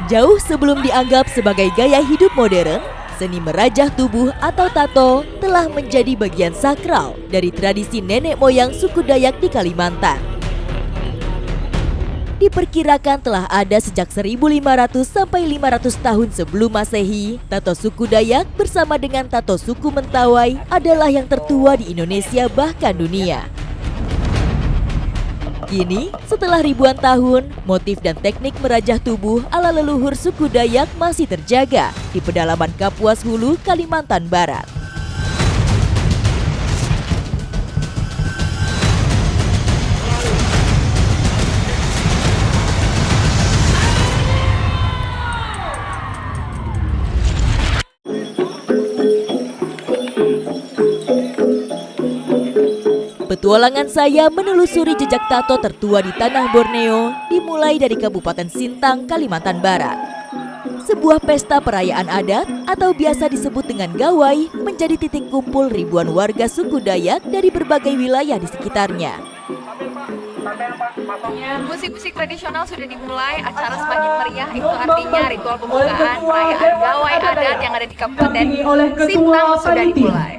Jauh sebelum dianggap sebagai gaya hidup modern, seni merajah tubuh atau tato telah menjadi bagian sakral dari tradisi nenek moyang suku Dayak di Kalimantan. Diperkirakan telah ada sejak 1500 sampai 500 tahun sebelum Masehi, tato suku Dayak bersama dengan tato suku Mentawai adalah yang tertua di Indonesia bahkan dunia. Kini, setelah ribuan tahun, motif dan teknik merajah tubuh ala leluhur suku Dayak masih terjaga di pedalaman Kapuas Hulu, Kalimantan Barat. Petualangan saya menelusuri jejak tato tertua di tanah Borneo dimulai dari Kabupaten Sintang, Kalimantan Barat. Sebuah pesta perayaan adat atau biasa disebut dengan gawai menjadi titik kumpul ribuan warga suku Dayak dari berbagai wilayah di sekitarnya. Musik-musik tradisional sudah dimulai, acara semakin meriah, itu artinya ritual pembukaan perayaan gawai adat yang ada di Kabupaten Sintang sudah dimulai.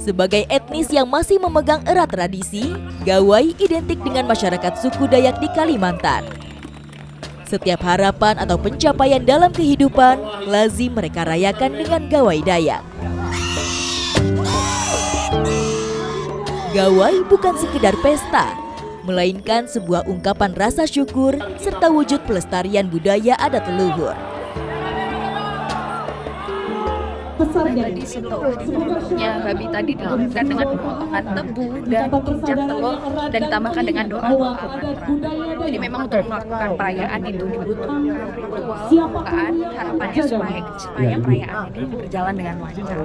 Sebagai etnis yang masih memegang erat tradisi, gawai identik dengan masyarakat suku Dayak di Kalimantan. Setiap harapan atau pencapaian dalam kehidupan lazim mereka rayakan dengan gawai Dayak. Gawai bukan sekedar pesta, melainkan sebuah ungkapan rasa syukur serta wujud pelestarian budaya adat leluhur. Tadi sebelumnya babi tadi dilakukan dengan pemotongan tebu dan injak telur dan ditambahkan dengan doa mantra. Jadi memang untuk melakukan perayaan itu dibutuhkan ritual pembukaan, harapannya supaya perayaan ini berjalan dengan lancar.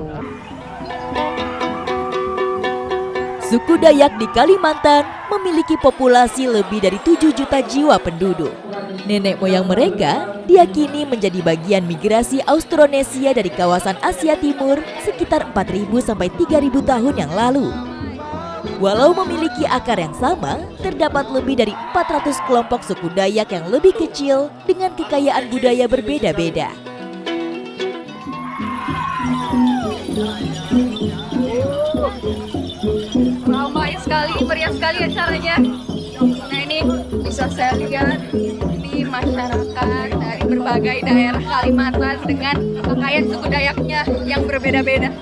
Suku Dayak di Kalimantan memiliki populasi lebih dari 7 juta jiwa penduduk. Nenek moyang mereka diyakini menjadi bagian migrasi Austronesia dari kawasan Asia Timur sekitar 4.000 sampai 3.000 tahun yang lalu. Walau memiliki akar yang sama, terdapat lebih dari 400 kelompok suku Dayak yang lebih kecil dengan kekayaan budaya berbeda-beda. Ramai sekali, meriah sekali acaranya. Nah ini bisa saya lihat, ini masyarakat dari berbagai daerah Kalimantan dengan pakaian suku Dayaknya yang berbeda-beda.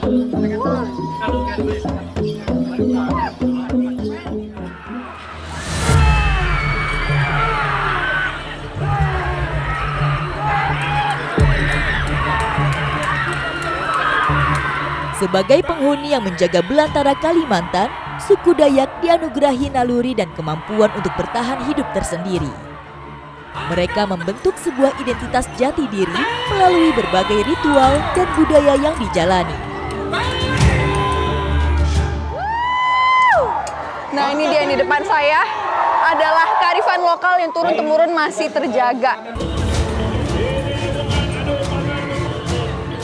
Sebagai penghuni yang menjaga belantara Kalimantan, suku Dayak dianugerahi naluri dan kemampuan untuk bertahan hidup tersendiri. Mereka membentuk sebuah identitas jati diri melalui berbagai ritual dan budaya yang dijalani. Nah ini dia yang di depan saya adalah kearifan lokal yang turun-temurun masih terjaga.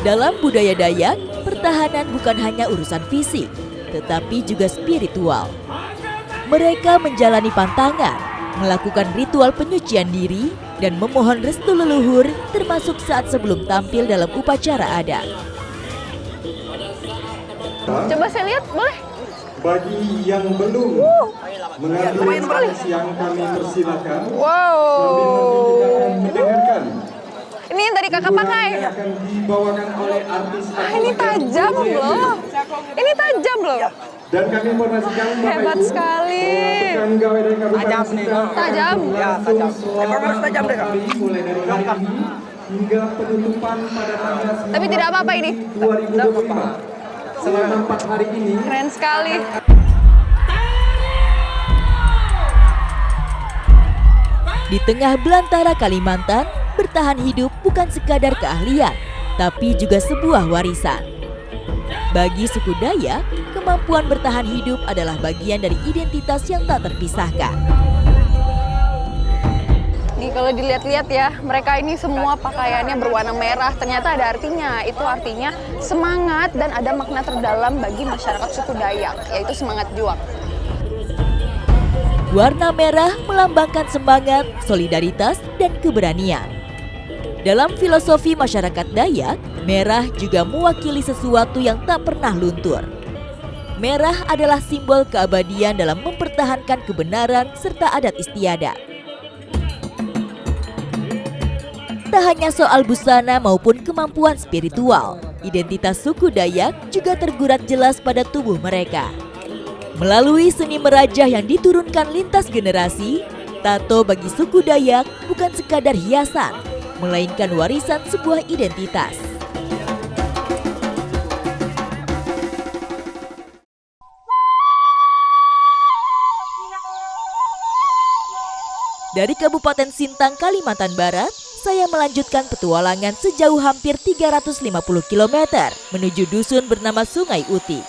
Dalam budaya Dayak, pertahanan bukan hanya urusan fisik, tetapi juga spiritual. Mereka menjalani pantangan, melakukan ritual penyucian diri, dan memohon restu leluhur termasuk saat sebelum tampil dalam upacara adat. Coba saya lihat, boleh? Bagi yang belum mengambil informasi yang kami persilakan, Wow. kita akan mendengarkan. Ini yang tadi kakak pakai. Yang akan dibawakan oleh artis. Ini tajam loh. Ini tajam loh. Dan kami informasikan Hebat sekali. Tukang gawai dari Kabupaten Sintang. Tajam. Ya, tajam. Emang harus tajam deh, Kak. Mulai dari hari ini hingga penutupan pada tanggal Tapi tidak apa-apa ini. 2025. Selama 4 hari ini. Keren sekali. Di tengah belantara Kalimantan, bertahan hidup bukan sekadar keahlian, tapi juga sebuah warisan. Bagi suku Dayak, kemampuan bertahan hidup adalah bagian dari identitas yang tak terpisahkan. Nih kalau dilihat-lihat ya, mereka ini semua pakaiannya berwarna merah. Ternyata ada artinya. Itu artinya semangat dan ada makna terdalam bagi masyarakat suku Dayak, yaitu semangat juang. Warna merah melambangkan semangat, solidaritas, dan keberanian. Dalam filosofi masyarakat Dayak, merah juga mewakili sesuatu yang tak pernah luntur. Merah adalah simbol keabadian dalam mempertahankan kebenaran serta adat istiadat. Tak hanya soal busana maupun kemampuan spiritual, identitas suku Dayak juga tergurat jelas pada tubuh mereka. Melalui seni merajah yang diturunkan lintas generasi, tato bagi suku Dayak bukan sekadar hiasan, melainkan warisan sebuah identitas. Dari Kabupaten Sintang, Kalimantan Barat, saya melanjutkan petualangan sejauh hampir 350 km menuju dusun bernama Sungai Utik.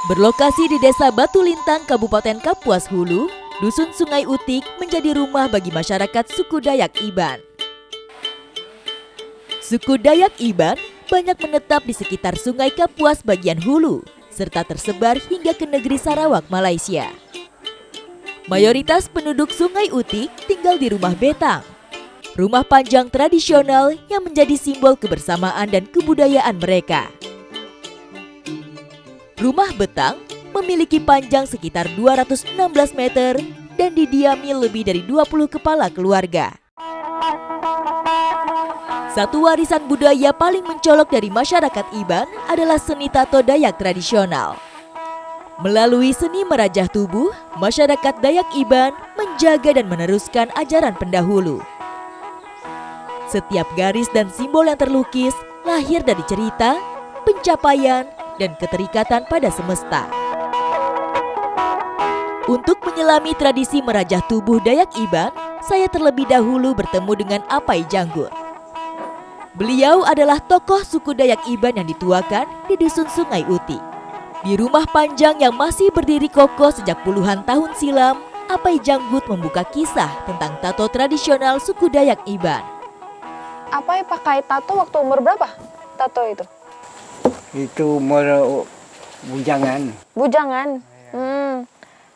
Berlokasi di Desa Batu Lintang, Kabupaten Kapuas Hulu, dusun Sungai Utik menjadi rumah bagi masyarakat suku Dayak Iban. Suku Dayak Iban banyak menetap di sekitar Sungai Kapuas bagian hulu, serta tersebar hingga ke negeri Sarawak, Malaysia. Mayoritas penduduk Sungai Utik tinggal di rumah betang, rumah panjang tradisional yang menjadi simbol kebersamaan dan kebudayaan mereka. Rumah betang memiliki panjang sekitar 216 meter dan didiami lebih dari 20 kepala keluarga. Satu warisan budaya paling mencolok dari masyarakat Iban adalah seni tato Dayak tradisional. Melalui seni merajah tubuh, masyarakat Dayak Iban menjaga dan meneruskan ajaran pendahulu. Setiap garis dan simbol yang terlukis lahir dari cerita, pencapaian, dan keterikatan pada semesta. Untuk menyelami tradisi merajah tubuh Dayak Iban, saya terlebih dahulu bertemu dengan Apai Janggut. Beliau adalah tokoh suku Dayak Iban yang dituakan di dusun Sungai Utik. Di rumah panjang yang masih berdiri kokoh sejak puluhan tahun silam, Apai Janggut membuka kisah tentang tato tradisional suku Dayak Iban. Apai pakai tato waktu umur berapa? Tato itu? Itu umur bujangan. Bujangan.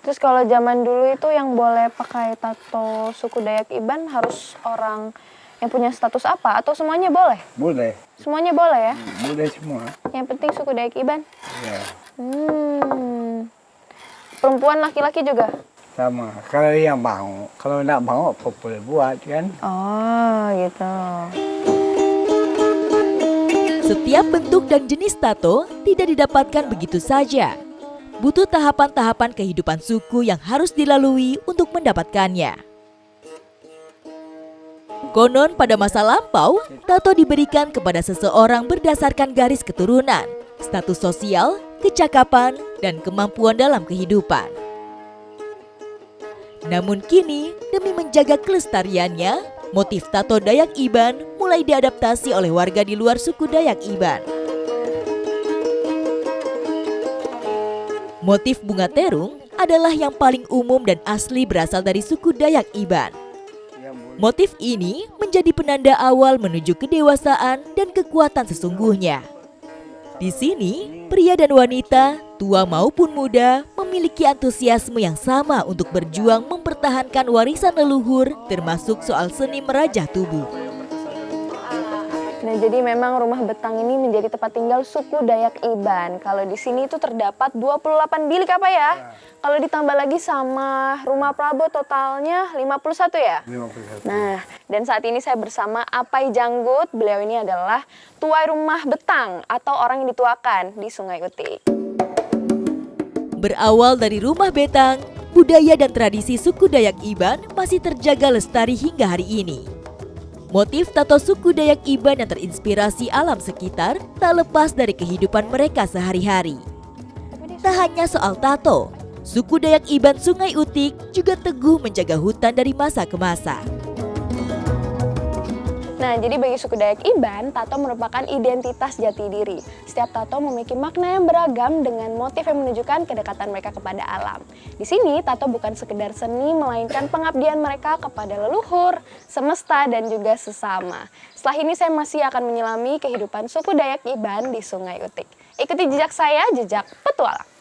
Terus kalau zaman dulu itu yang boleh pakai tato suku Dayak Iban harus orang yang punya status apa? Atau semuanya boleh? Boleh. Semuanya boleh ya? Boleh semua. Yang penting suku Dayak Iban? Ya. Perempuan laki-laki juga? Sama. Kalau yang mau. Kalau nak mau apa boleh buat kan? Oh gitu. Setiap bentuk dan jenis tato tidak didapatkan begitu saja. Butuh tahapan-tahapan kehidupan suku yang harus dilalui untuk mendapatkannya. Konon pada masa lampau, tato diberikan kepada seseorang berdasarkan garis keturunan, status sosial, kecakapan, dan kemampuan dalam kehidupan. Namun kini, demi menjaga kelestariannya, motif tato Dayak Iban mulai diadaptasi oleh warga di luar suku Dayak Iban. Motif bunga terung adalah yang paling umum dan asli berasal dari suku Dayak Iban. Motif ini menjadi penanda awal menuju kedewasaan dan kekuatan sesungguhnya. Di sini, pria dan wanita, tua maupun muda, memiliki antusiasme yang sama untuk berjuang mempertahankan warisan leluhur, termasuk soal seni merajah tubuh. Nah, jadi memang rumah betang ini menjadi tempat tinggal suku Dayak Iban. Kalau di sini itu terdapat 28 bilik apa ya? Kalau ditambah lagi sama rumah Prabu totalnya 51 ya? 51. Nah, dan saat ini saya bersama Apai Janggut. Beliau ini adalah tuai rumah betang atau orang yang dituakan di Sungai Utik. Berawal dari rumah betang, budaya dan tradisi suku Dayak Iban masih terjaga lestari hingga hari ini. Motif tato suku Dayak Iban yang terinspirasi alam sekitar tak lepas dari kehidupan mereka sehari-hari. Tak hanya soal tato, suku Dayak Iban Sungai Utik juga teguh menjaga hutan dari masa ke masa. Nah, jadi bagi suku Dayak Iban, tato merupakan identitas jati diri. Setiap tato memiliki makna yang beragam dengan motif yang menunjukkan kedekatan mereka kepada alam. Di sini, tato bukan sekedar seni, melainkan pengabdian mereka kepada leluhur, semesta, dan juga sesama. Setelah ini saya masih akan menyelami kehidupan suku Dayak Iban di Sungai Utik. Ikuti jejak saya, jejak petualang.